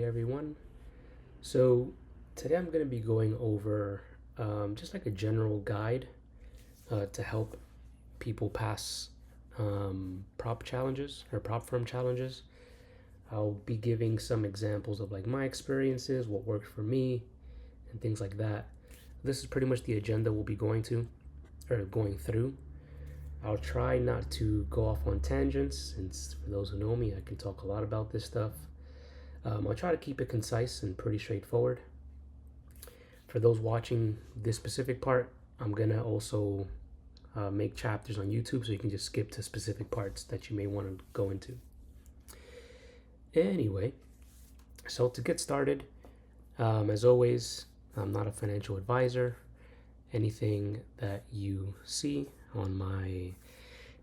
day, everyone. So today I'm going to be going over just like a general guide to help people pass prop challenges or prop firm challenges. I'll be giving some examples of like my experiences, what worked for me, and things like that. This is pretty much the agenda we'll be going through. I'll try not to go off on tangents, since for those who know me, I can talk a lot about this stuff. I'll try to keep it concise and pretty straightforward. For those watching this specific part, I'm gonna also make chapters on YouTube, so you can just skip to specific parts that you may want to go into. Anyway, so to get started, as always, I'm not a financial advisor. Anything that you see on my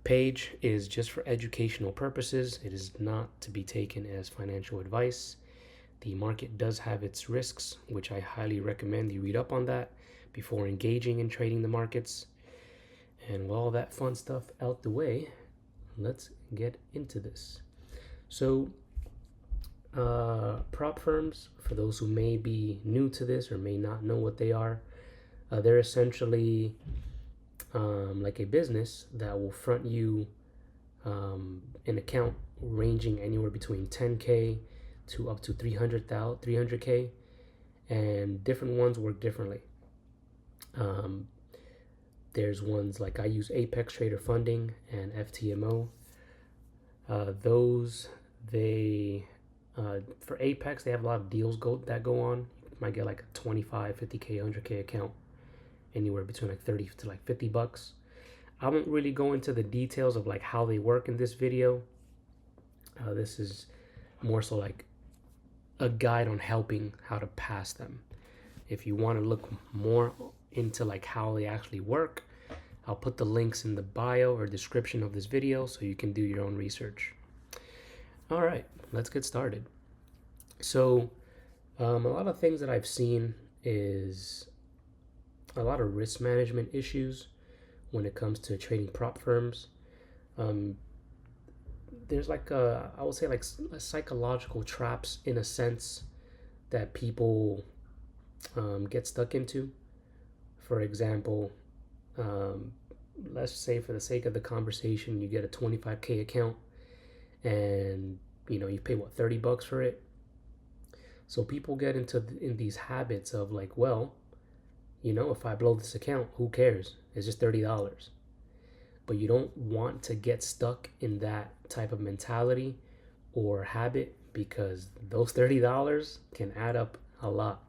page is just for educational purposes. It is not to be taken as financial advice. The market does have its risks, which I highly recommend you read up on that before engaging in trading the markets. And with all that fun stuff out the way, let's get into this. So prop firms, for those who may be new to this or may not know what they are, they're essentially like a business that will front you an account ranging anywhere between 10K to up to 300K, and different ones work differently. There's ones like I use Apex Trader Funding and FTMO. For Apex, they have a lot of deals that go on. You might get like a 25, 50K, 100K account, anywhere between like 30 to like $50. I won't really go into the details of like how they work in this video. This is more so like a guide on helping how to pass them. If you want to look more into like how they actually work, I'll put the links in the bio or description of this video so you can do your own research. All right, let's get started. So a lot of things that I've seen is a lot of risk management issues when it comes to trading prop firms. There's like I would say like psychological traps in a sense that people get stuck into. For example, let's say for the sake of the conversation, you get a 25K account and you pay what, $30 for it. So people get in these habits of like, well, if I blow this account, who cares? It's just $30. But you don't want to get stuck in that type of mentality or habit, because those $30 can add up a lot.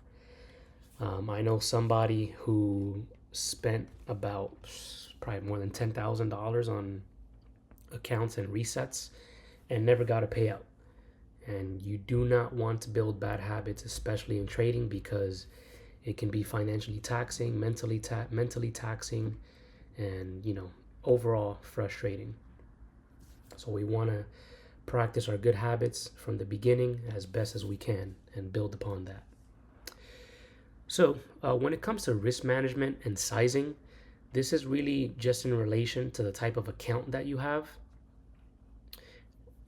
I know somebody who spent about probably more than $10,000 on accounts and resets and never got a payout. And you do not want to build bad habits, especially in trading, because it can be financially taxing, mentally taxing, and overall frustrating. So we want to practice our good habits from the beginning as best as we can and build upon that. So when it comes to risk management and sizing, this is really just in relation to the type of account that you have,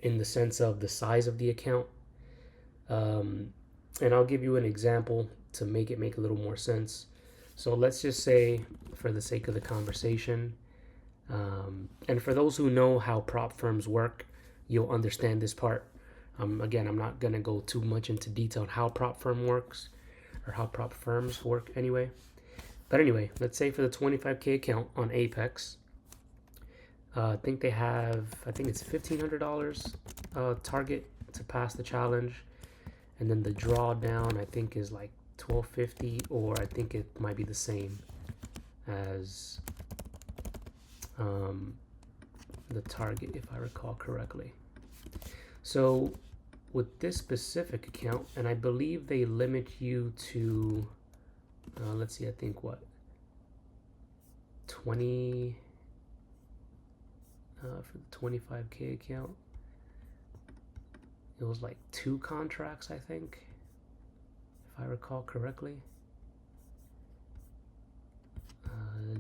in the sense of the size of the account. And I'll give you an example to make it make a little more sense. So let's just say, for the sake of the conversation, and for those who know how prop firms work, you'll understand this part. Again, I'm not going to go too much into detail on how prop firm works, or how prop firms work anyway. But anyway, let's say for the 25K account on Apex, I think it's $1,500 target to pass the challenge. And then the drawdown, I think, is like $1,250, or I think it might be the same as the target, if I recall correctly. So with this specific account, and I believe they limit you to, let's see, I think what, 20 for the 25K account. It was like 2 contracts, I think, if I recall correctly.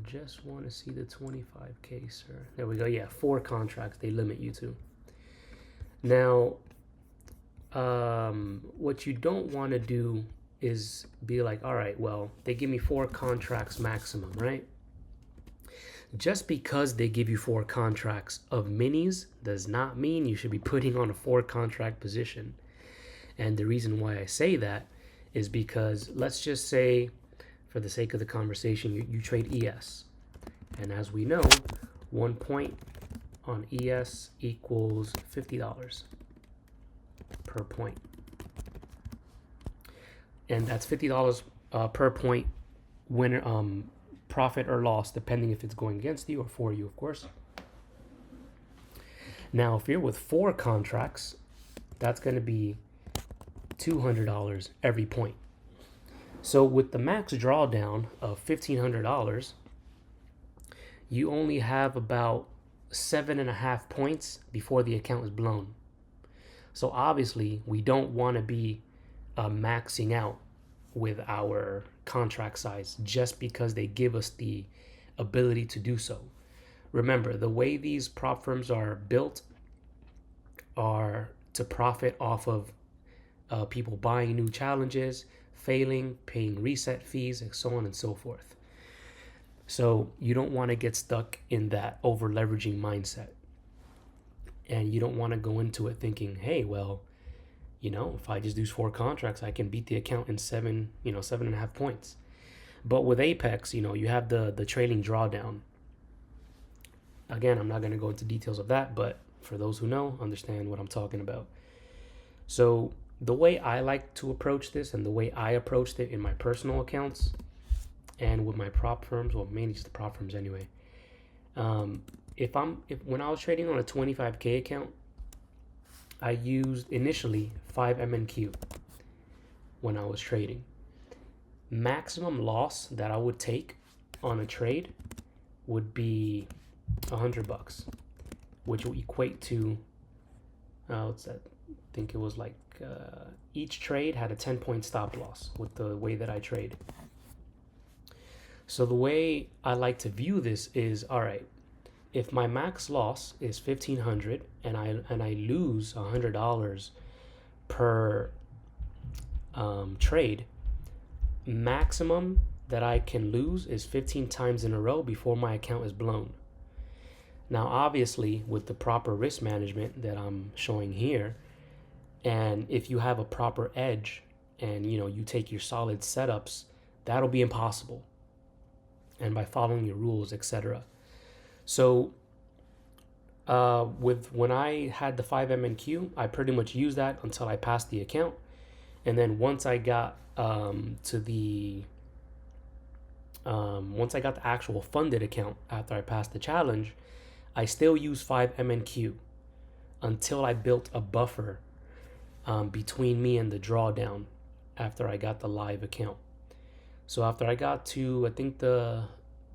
Just want to see the 25K, sir. There we go. Yeah, 4 contracts they limit you to. Now, what what you don't want to do is be like, all right, well, they give me 4 contracts maximum, right? Just because they give you 4 contracts of minis does not mean you should be putting on a 4 contract position. And the reason why I say that is because let's just say, for the sake of the conversation, you trade ES. And as we know, 1 point on ES equals $50 per point. And that's $50 per point winner, profit or loss, depending if it's going against you or for you, of course. Now, if you're with 4 contracts, that's going to be $200 every point. So with the max drawdown of $1,500, you only have about 7.5 points before the account is blown. So obviously, we don't want to be maxing out with our contract size just because they give us the ability to do so. Remember, the way these prop firms are built are to profit off of people buying new challenges, failing, paying reset fees, and so on and so forth. So you don't want to get stuck in that over leveraging mindset. And you don't want to go into it thinking, hey, well, if I just do 4 contracts, I can beat the account in 7.5 points. But with Apex, you have the trailing drawdown. Again, I'm not going to go into details of that, but for those who know, understand what I'm talking about. So the way I like to approach this and the way I approached it in my personal accounts and with my prop firms, well, mainly just the prop firms anyway. When I was trading on a 25K account, I used initially 5 MNQ when I was trading. Maximum loss that I would take on a trade would be $100, which would equate to what's that? I think it was like each trade had a 10-point stop loss with the way that I trade. So the way I like to view this is, all right, if my max loss is $1,500 and I lose $100 per trade, maximum that I can lose is 15 times in a row before my account is blown. Now, obviously, with the proper risk management that I'm showing here, and if you have a proper edge and you take your solid setups, that'll be impossible. And by following your rules, etc. So when I had the 5 MNQ, I pretty much used that until I passed the account. And then once I got the actual funded account after I passed the challenge, I still used 5 MNQ until I built a buffer between me and the drawdown after I got the live account. So after I got to, I think the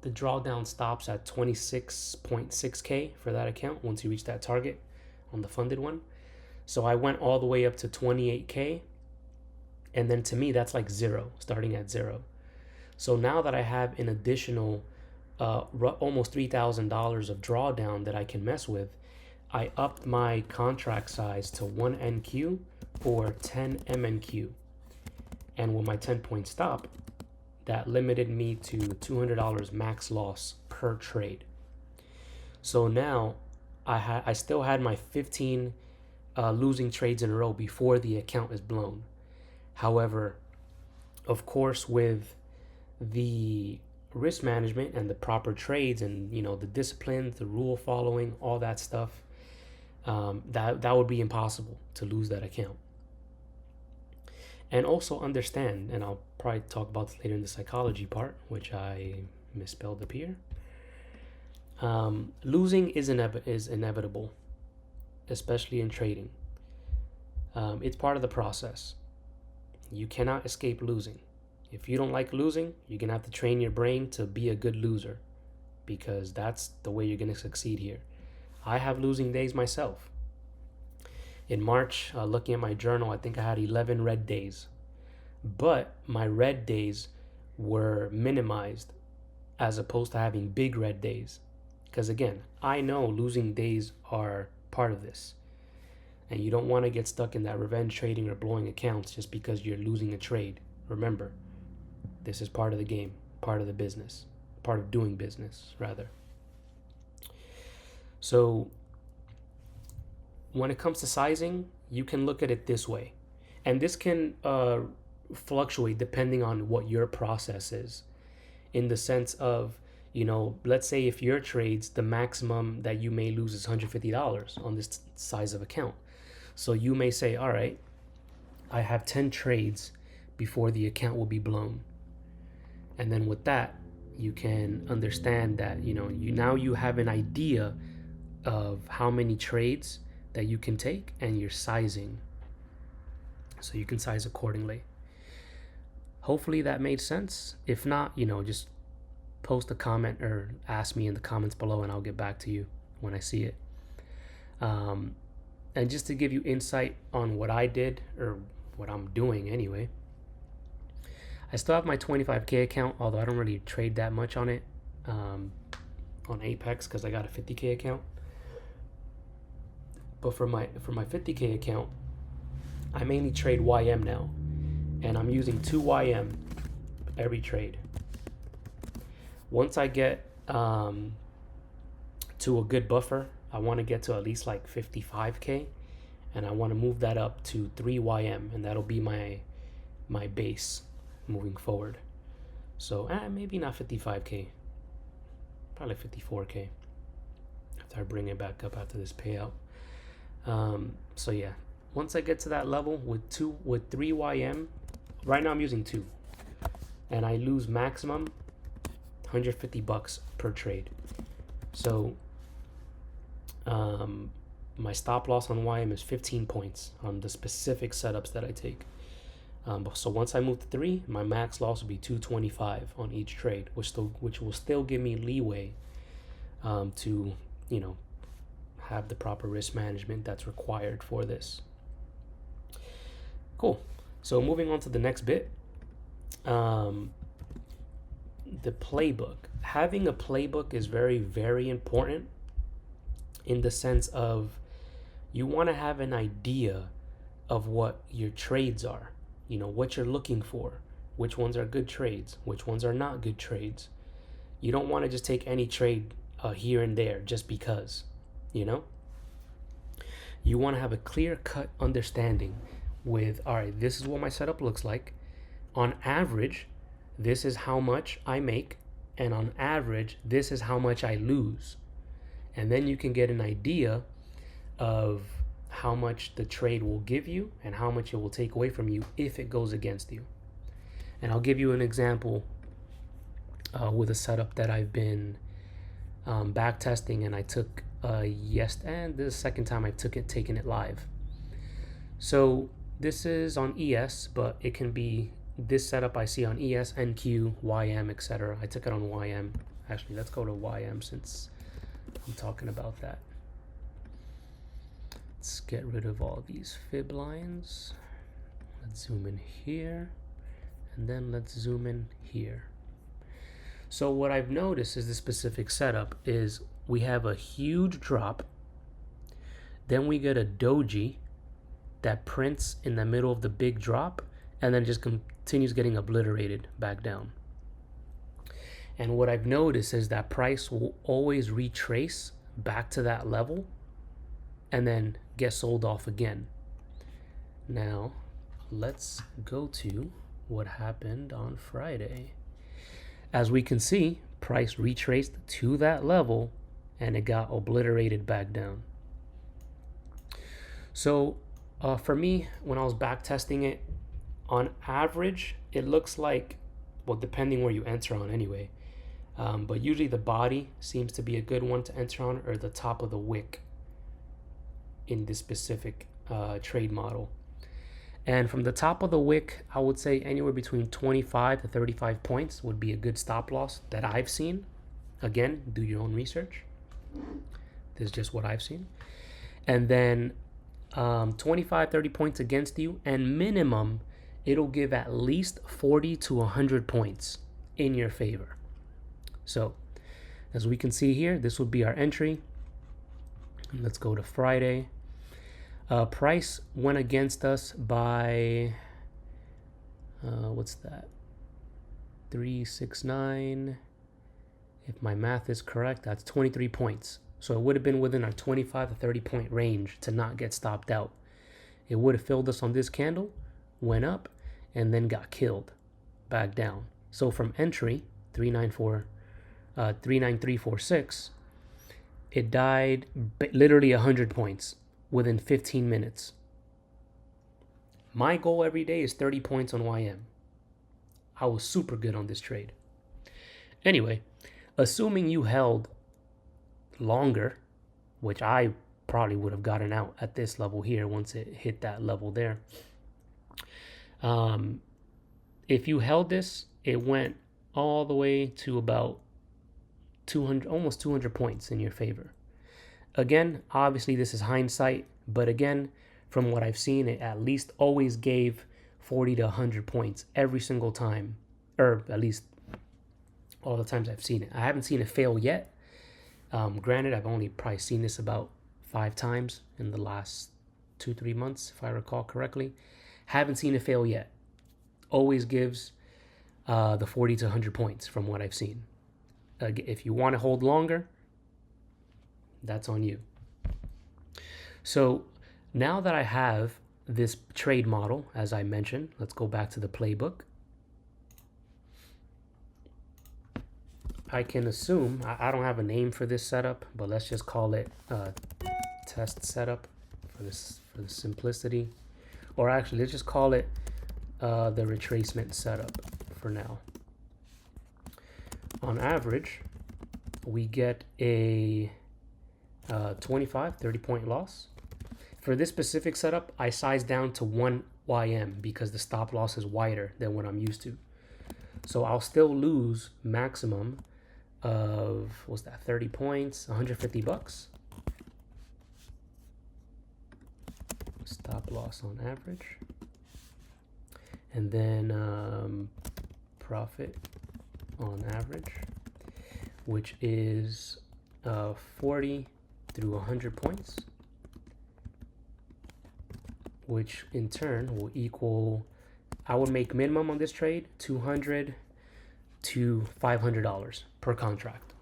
drawdown stops at 26.6K for that account once you reach that target on the funded one. So I went all the way up to 28K. And then to me, that's like zero, starting at zero. So now that I have an additional almost $3,000 of drawdown that I can mess with, I upped my contract size to 1 NQ or 10 MNQ. And with my 10-point stop, that limited me to $200 max loss per trade. So now I still had my 15 losing trades in a row before the account is blown. However, of course, with the risk management and the proper trades and the discipline, the rule following, all that stuff, that would be impossible to lose that account. And also understand, and I'll probably talk about this later in the psychology part, which I misspelled up here. Losing is inevitable, especially in trading. It's part of the process. You cannot escape losing. If you don't like losing, you're going to have to train your brain to be a good loser, because that's the way you're going to succeed here. I have losing days myself. In March, looking at my journal, I think I had 11 red days. But my red days were minimized as opposed to having big red days. Because again, I know losing days are part of this. And you don't want to get stuck in that revenge trading or blowing accounts just because you're losing a trade. Remember, this is part of the game, part of the business, part of doing business, rather. So when it comes to sizing, you can look at it this way. And this can fluctuate depending on what your process is, in the sense of, let's say if your trades, the maximum that you may lose is $150 on this size of account. So you may say, all right, I have 10 trades before the account will be blown. And then with that, you can understand that, you have an idea of how many trades that you can take and your sizing. So you can size accordingly. Hopefully that made sense. If not, just post a comment or ask me in the comments below and I'll get back to you when I see it. And just to give you insight on what I did, or what I'm doing anyway, I still have my 25K account, although I don't really trade that much on it, on Apex, because I got a 50K account. But for my 50K account, I mainly trade YM now, and I'm using 2 YM every trade. Once I get to a good buffer, I want to get to at least like 55K, and I want to move that up to 3 YM, and that'll be my base moving forward. So maybe not 55K, probably 54K after I bring it back up after this payout. So yeah, once I get to that level with 3 YM, right now I'm using 2, and I lose maximum $150 per trade. So my stop loss on YM is 15 points on the specific setups that I take. So once I move to 3, my max loss will be 225 on each trade, which will still give me leeway to have the proper risk management that's required for this. Cool. So moving on to the next bit, the playbook. Having a playbook is very, very important, in the sense of you want to have an idea of what your trades are, what you're looking for, which ones are good trades, which ones are not good trades. You don't want to just take any trade here and there just because, You want to have a clear-cut understanding with, all right, this is what my setup looks like. On average, this is how much I make, and on average, this is how much I lose. And then you can get an idea of how much the trade will give you and how much it will take away from you if it goes against you. And I'll give you an example with a setup that I've been back testing, and I took and this is the second time I've taken it live. So this is on ES, but it can be this setup I see on ES, NQ, YM, etc. I took it on YM. Actually, let's go to YM since I'm talking about that. Let's get rid of all these fib lines. Let's zoom in here, and then let's zoom in here. So what I've noticed is this specific setup is we have a huge drop, then we get a doji that prints in the middle of the big drop, and then just continues getting obliterated back down. And what I've noticed is that price will always retrace back to that level and then get sold off again. Now, let's go to what happened on Friday. As we can see, price retraced to that level and it got obliterated back down. So for me, when I was back testing it, on average, it looks like, well, depending where you enter on anyway, but usually the body seems to be a good one to enter on, or the top of the wick in this specific trade model. And from the top of the wick, I would say anywhere between 25 to 35 points would be a good stop loss that I've seen. Again, do your own research. This is just what I've seen. And then 25, 30 points against you, and minimum, it'll give at least 40 to 100 points in your favor. So as we can see here, this would be our entry. And let's go to Friday. Price went against us by, what's that? 369. If my math is correct, that's 23 points. So it would have been within our 25 to 30 point range to not get stopped out. It would have filled us on this candle, went up, and then got killed back down. So from entry 39346, it died literally 100 points within 15 minutes. My goal every day is 30 points on YM. I was super good on this trade. Anyway, assuming you held longer, which I probably would have gotten out at this level here once it hit that level there. If you held this, it went all the way to about 200, almost 200 points in your favor. Again, obviously this is hindsight, but again, from what I've seen, it at least always gave 40 to 100 points every single time, or at least all the times I've seen it. I haven't seen it fail yet. Granted, I've only probably seen this about 5 times in the last 2-3 months, if I recall correctly. Haven't seen it fail yet. Always gives the 40 to 100 points from what I've seen. If you want to hold longer, that's on you. So now that I have this trade model, as I mentioned, let's go back to the playbook. I can assume, I don't have a name for this setup, but let's just call it test setup for the simplicity. Or actually, let's just call it the retracement setup for now. On average, we get a 30 point loss. For this specific setup, I sized down to 1 YM because the stop loss is wider than what I'm used to. So I'll still lose maximum of, what's that, 30 points, 150 bucks. Stop loss on average. And then profit on average, which is 40 through 100 points, which in turn will equal, I would make minimum on this trade $200 to $500 per contract.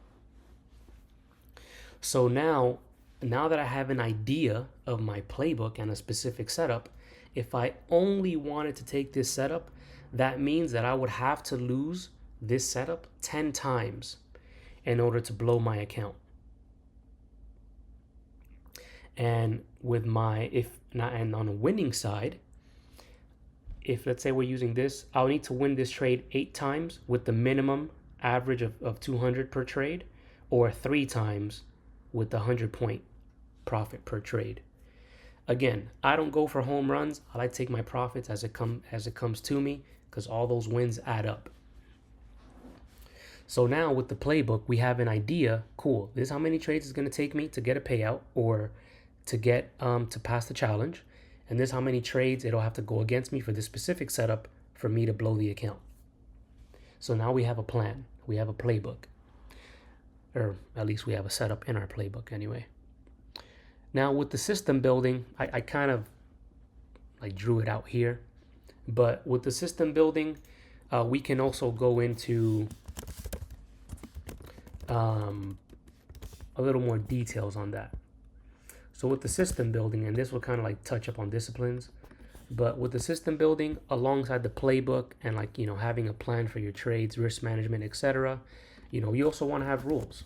So now that I have an idea of my playbook and a specific setup, if I only wanted to take this setup, that means that I would have to lose this setup 10 times in order to blow my account. And with my, and on a winning side, if let's say we're using this, I'll need to win this trade 8 times with the minimum average of 200 per trade, or 3 times with the 100 point profit per trade. Again, I don't go for home runs. I like to take my profits as it comes to me, because all those wins add up. So now with the playbook, we have an idea. Cool. This is how many trades it's going to take me to get a payout or to get to pass the challenge. And this is how many trades it'll have to go against me for this specific setup for me to blow the account. So now we have a plan. We have a playbook. Or at least we have a setup in our playbook anyway. Now with the system building, I kind of like drew it out here. But with the system building, we can also go into a little more details on that. So with the system building, and this will kind of like touch up on disciplines, but with the system building alongside the playbook and like, you know, having a plan for your trades, risk management, etc., you know, you also want to have rules.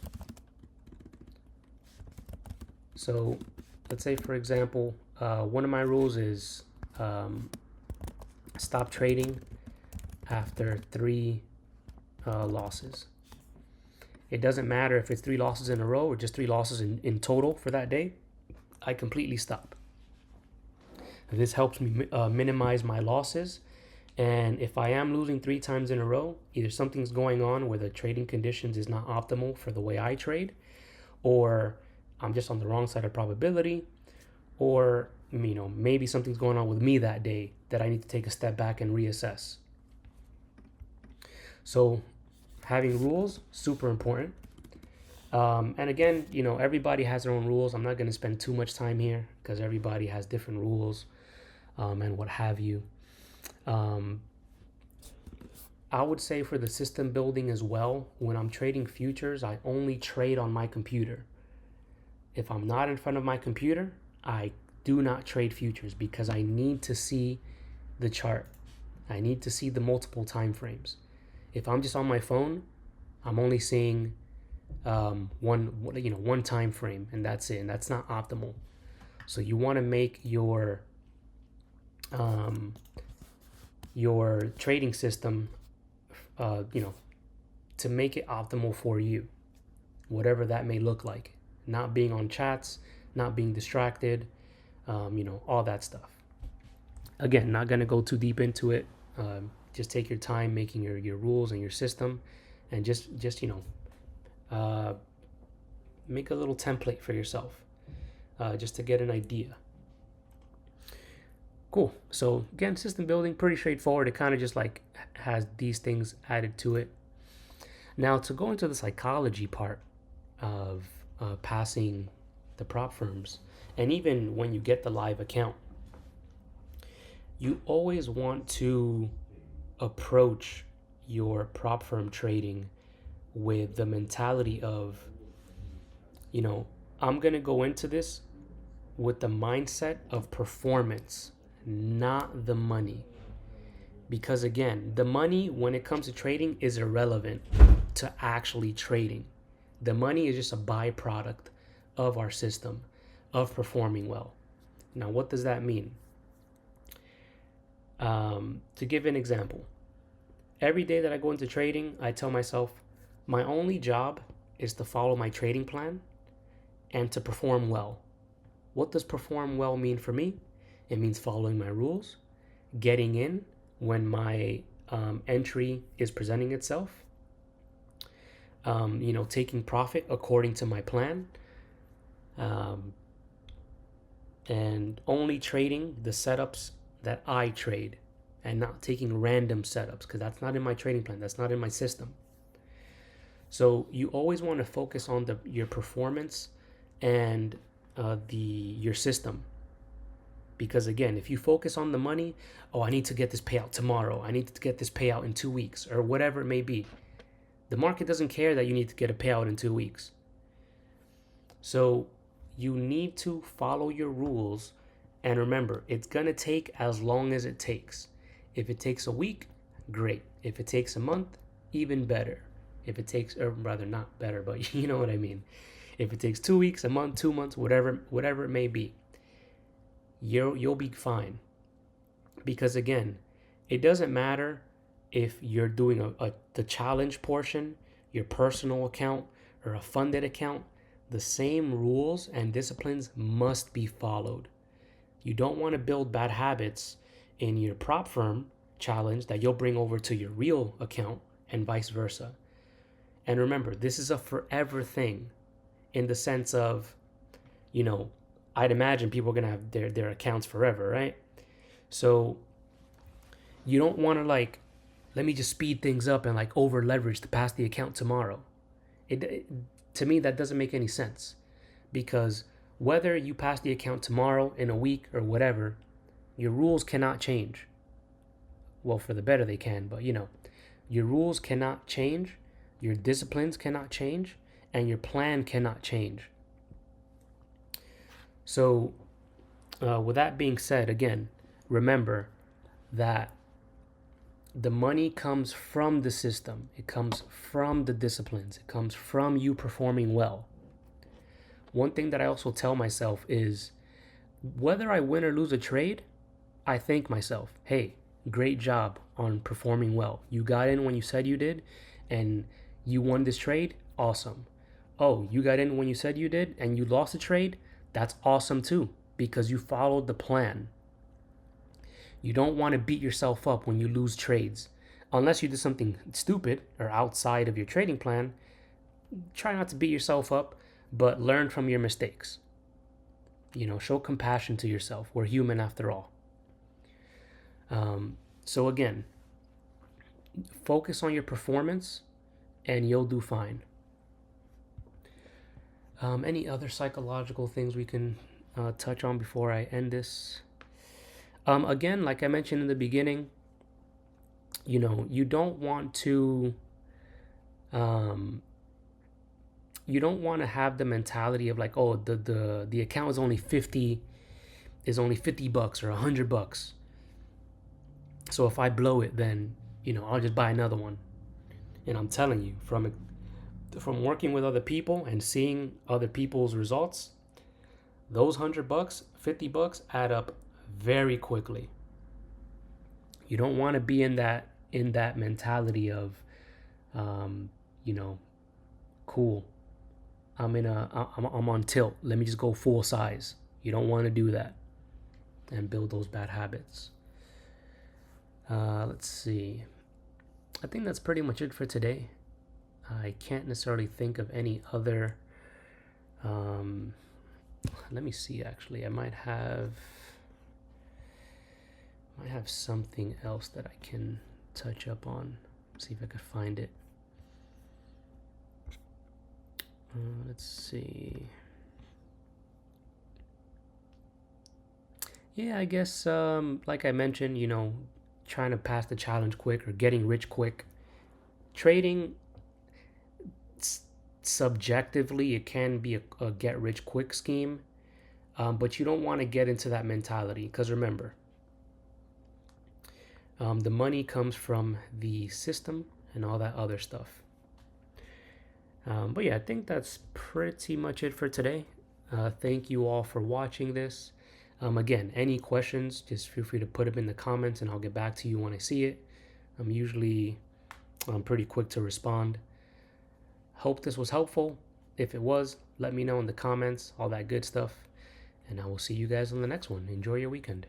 So let's say, for example, one of my rules is stop trading after 3 losses. It doesn't matter if it's 3 losses in a row or just 3 losses in total for that day. I completely stop. This helps me minimize my losses. And if I am losing 3 times in a row, either something's going on where the trading conditions is not optimal for the way I trade, or I'm just on the wrong side of probability, or, you know, maybe something's going on with me that day that I need to take a step back and reassess. So having rules, super important. And again, everybody has their own rules. I'm not going to spend too much time here because everybody has different rules, and what have you. Um, I would say for the system building as well, when I'm trading futures, I only trade on my computer. If I'm not in front of my computer, I do not trade futures because I need to see the chart. I need to see the multiple time frames. If I'm just on my phone, I'm only seeing one time frame, and that's it. And that's not optimal. So you want to make your trading system, uh, you know, to make it optimal for you, whatever that may look like. Not being on chats, not being distracted, all that stuff. Again, not gonna go too deep into it. Just take your time making your rules and your system, and just uh, make a little template for yourself, just to get an idea. Cool. So again, system building, pretty straightforward. It kind of just like has these things added to it. Now to go into the psychology part of passing the prop firms, and even when you get the live account, you always want to approach your prop firm trading with the mentality of, I'm going to go into this with the mindset of performance, not the money. Because again, the money when it comes to trading is irrelevant to actually trading. The money is just a byproduct of our system of performing well. Now, what does that mean? To give an example, every day that I go into trading, I tell myself my only job is to follow my trading plan and to perform well. What does perform well mean for me? It means following my rules, getting in when my entry is presenting itself, taking profit according to my plan, and only trading the setups that I trade and not taking random setups because that's not in my trading plan. That's not in my system. So you always want to focus on your performance and your system. Because again, if you focus on the money, I need to get this payout tomorrow. I need to get this payout in 2 weeks or whatever it may be. The market doesn't care that you need to get a payout in 2 weeks. So you need to follow your rules. And remember, it's going to take as long as it takes. If it takes a week, great. If it takes a month, even better. If it takes, or rather not better, but you know what I mean. If it takes 2 weeks, a month, 2 months, whatever it may be, you'll be fine. Because again, it doesn't matter if you're doing the challenge portion, your personal account, or a funded account. The same rules and disciplines must be followed. You don't want to build bad habits in your prop firm challenge that you'll bring over to your real account and vice versa. And remember, this is a forever thing in the sense of, I'd imagine people are going to have their accounts forever, right? So you don't want to let me just speed things up and over leverage to pass the account tomorrow. To me, that doesn't make any sense because whether you pass the account tomorrow, in a week, or whatever, your rules cannot change. Well, for the better they can, but your rules cannot change, your disciplines cannot change, and your plan cannot change. So, with that being said, again, remember that the money comes from the system. It comes from the disciplines. It comes from you performing well. One thing that I also tell myself is whether I win or lose a trade, I thank myself. Hey, great job on performing well. You got in when you said you did and you won this trade. Awesome. Oh, you got in when you said you did and you lost a trade. That's awesome too because you followed the plan. You don't want to beat yourself up when you lose trades. Unless you did something stupid or outside of your trading plan, try not to beat yourself up, but learn from your mistakes. Show compassion to yourself. We're human after all. So again, focus on your performance and you'll do fine. Any other psychological things we can touch on before I end this? Again, like I mentioned in the beginning, you don't want to you don't want to have the mentality of like, oh, the account is only 50 bucks or $100. So if I blow it, then I'll just buy another one. And I'm telling you, from working with other people and seeing other people's results, those $100, $50 add up very quickly. You don't want to be in that mentality of, cool. I'm on tilt. Let me just go full size. You don't want to do that and build those bad habits. Let's see. I think that's pretty much it for today. I can't necessarily think of any other. Let me see. Actually, I might have something else that I can touch up on. See if I could find it. Let's see. Yeah, I guess like I mentioned, trying to pass the challenge quick or getting rich quick. Trading, subjectively, it can be a get rich quick scheme, but you don't want to get into that mentality because remember, the money comes from the system and all that other stuff. But yeah, I think that's pretty much it for today. Thank you all for watching this. Again, any questions, just feel free to put them in the comments and I'll get back to you when I see it. I'm usually pretty quick to respond. Hope this was helpful. If it was, let me know in the comments, all that good stuff. And I will see you guys on the next one. Enjoy your weekend.